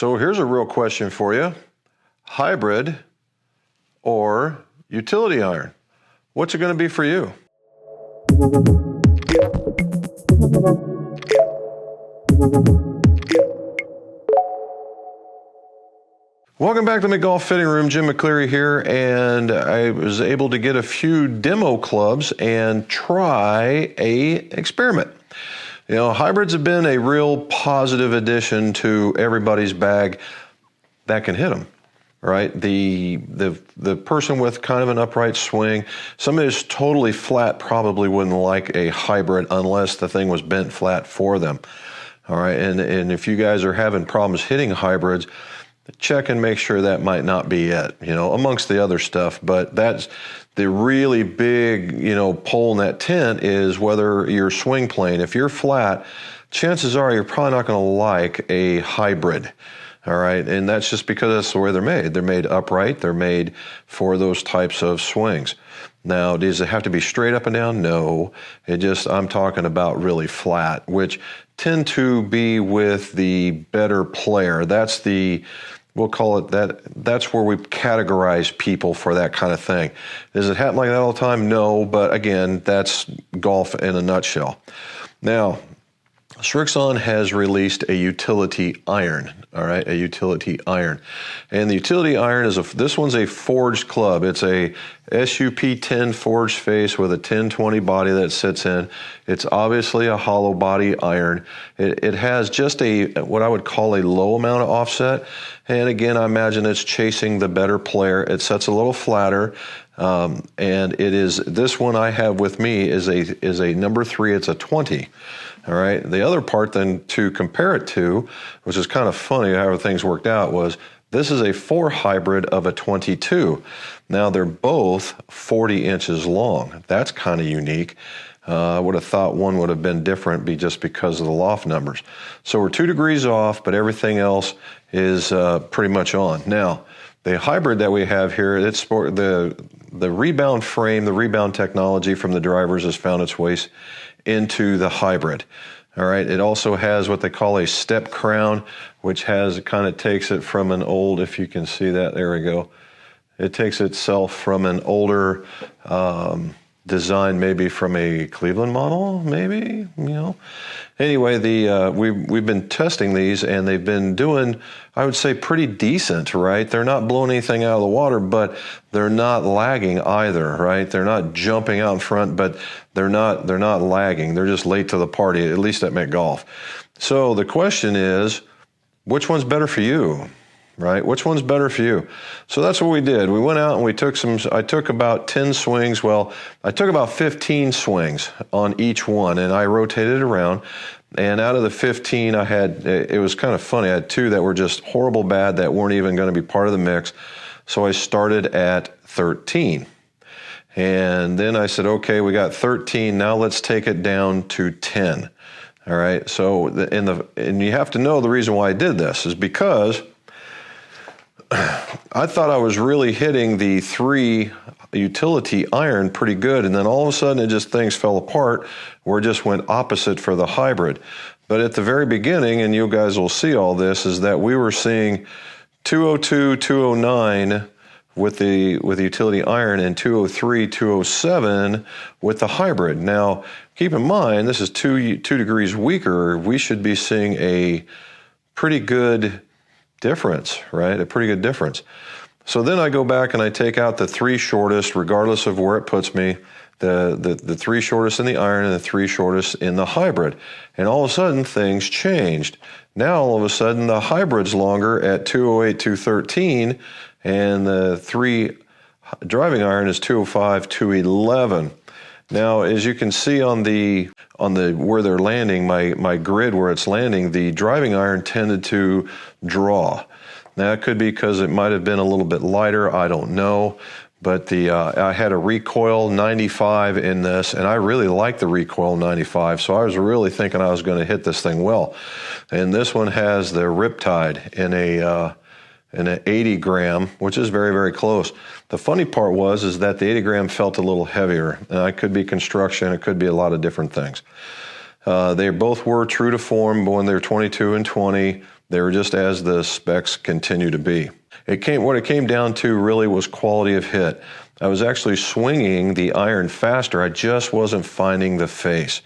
So here's a real question for you. Hybrid or utility iron? What's it going to be for you? Welcome back to McGolf Fitting Room. Jim McCleary here, and I was able to get a few demo clubs and try a experiment. You know, hybrids have been a real positive addition to everybody's bag that can hit them, right? The person with kind of an upright swing, somebody who's totally flat probably wouldn't like a hybrid unless the thing was bent flat for them. All right, and if you guys are having problems hitting hybrids, check and make sure that might not be it, you know, amongst the other stuff. But that's the really big, you know, pole in that tent is whether your swing plane, if you're flat, chances are you're probably not going to like a hybrid. All right, and that's just because that's the way they're made. They're made upright. They're made for those types of swings. Now, does it have to be straight up and down? No. I'm talking about really flat, which tend to be with the better player. We'll call it that. That's where we categorize people for that kind of thing. Does it happen like that all the time? No, but again, that's golf in a nutshell. Now, Srixon has released a utility iron, all right, a utility iron. And the utility iron this one's a forged club. It's a SUP-10 forged face with a 1020 body that sits in. It's obviously a hollow body iron. It has just what I would call a low amount of offset. And again, I imagine it's chasing the better player. It sets a little flatter. And this one I have with me is a number 3, it's a 20. All right. The other part then to compare it to, which is kind of funny how things worked out, was this is a 4 hybrid of a 22. Now they're both 40 inches long. That's kind of unique. I would have thought one would have been different just because of the loft numbers. So we're 2 degrees off, but everything else is pretty much on. Now, the hybrid that we have here, it's the rebound frame, the rebound technology from the drivers has found its way into the hybrid. All right, it also has what they call a step crown, which kind of takes it from an old, if you can see that, there we go. It takes itself from an older design, maybe from a Cleveland model, maybe, you know. Anyway, we've been testing these, and they've been doing, I would say, pretty decent, right? They're not blowing anything out of the water, but they're not lagging either, right? They're not jumping out in front, but they're not lagging. They're just late to the party, at least at McGolf. So the question is, which one's better for you? Right? Which one's better for you? So that's what we did. We went out and I took about 10 swings. Well, I took about 15 swings on each one, and I rotated around. And out of the 15, it was kind of funny. I had 2 that were just horrible bad that weren't even going to be part of the mix. So I started at 13. And then I said, okay, we got 13. Now let's take it down to 10. All right. So, and you have to know the reason why I did this is because I thought I was really hitting the 3 utility iron pretty good, and then all of a sudden things fell apart where it just went opposite for the hybrid. But at the very beginning, and you guys will see all this, is that we were seeing 202, 209 with the utility iron and 203, 207 with the hybrid. Now, keep in mind, this is 2 degrees weaker. We should be seeing a pretty good difference, right? A pretty good difference. So then I go back and I take out the 3 shortest, regardless of where it puts me, the 3 shortest in the iron and the 3 shortest in the hybrid. And all of a sudden things changed. Now all of a sudden the hybrid's longer at 208, 213, and the 3 driving iron is 205, 211. Now, as you can see on the where they're landing, my grid where it's landing, the driving iron tended to draw. Now, that could be because it might have been a little bit lighter. I don't know. But I had a recoil 95 in this, and I really like the recoil 95, so I was really thinking I was going to hit this thing well. And this one has the Riptide in an 80 gram, which is very, very close. The funny part is that the 80 gram felt a little heavier. It could be construction, it could be a lot of different things. They both were true to form when they were 22 and 20. They were just as the specs continue to be. What it came down to really was quality of hit. I was actually swinging the iron faster. I just wasn't finding the face.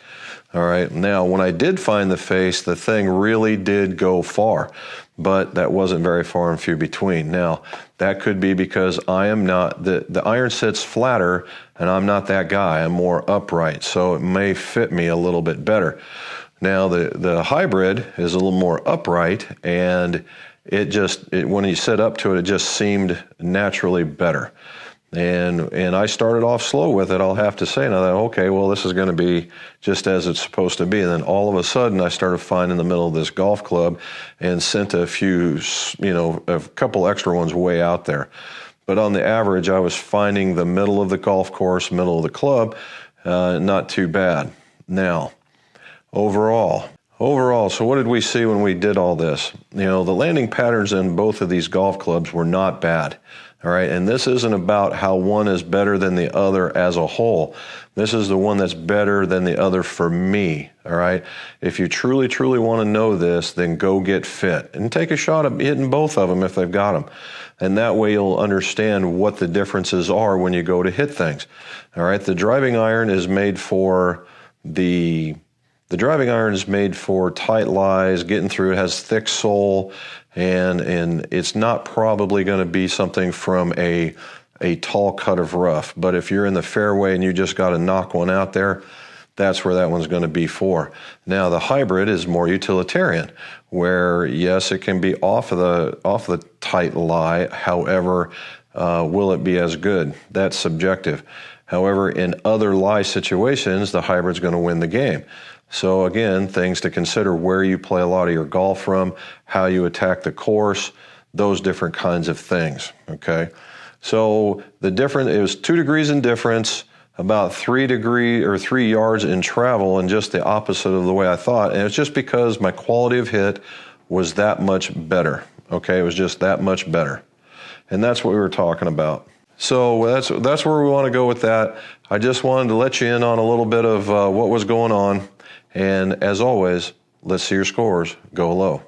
All right. Now, when I did find the face, the thing really did go far, but that wasn't very far and few between. Now, that could be because I am not, the iron sits flatter, and I'm not that guy. I'm more upright, so it may fit me a little bit better. Now, the hybrid is a little more upright, and when you sit up to it, it just seemed naturally better. And I started off slow with it, I'll have to say. And I thought, okay, well, this is going to be just as it's supposed to be. And then all of a sudden, I started finding the middle of this golf club and sent a few, a couple extra ones way out there. But on the average, I was finding the middle of the golf course, middle of the club, not too bad. Now, overall, so what did we see when we did all this? The landing patterns in both of these golf clubs were not bad. All right, and this isn't about how one is better than the other as a whole. This is the one that's better than the other for me. All right, if you truly, truly want to know this, then go get fit and take a shot at hitting both of them if they've got them. And that way you'll understand what the differences are when you go to hit things. All right, the driving iron is made for tight lies, getting through. It has thick sole, and it's not probably going to be something from a tall cut of rough. But if you're in the fairway and you just got to knock one out there, that's where that one's going to be for. Now, the hybrid is more utilitarian, where yes, it can be off the tight lie. However, will it be as good? That's subjective. However, in other lie situations, the hybrid's going to win the game. So again, things to consider: where you play a lot of your golf from, how you attack the course, those different kinds of things, okay? So it was 2 degrees in difference, about 3 yards in travel, and just the opposite of the way I thought. And it's just because my quality of hit was that much better, okay? It was just that much better. And that's what we were talking about. So that's where we want to go with that. I just wanted to let you in on a little bit of what was going on. And as always, let's see your scores go low.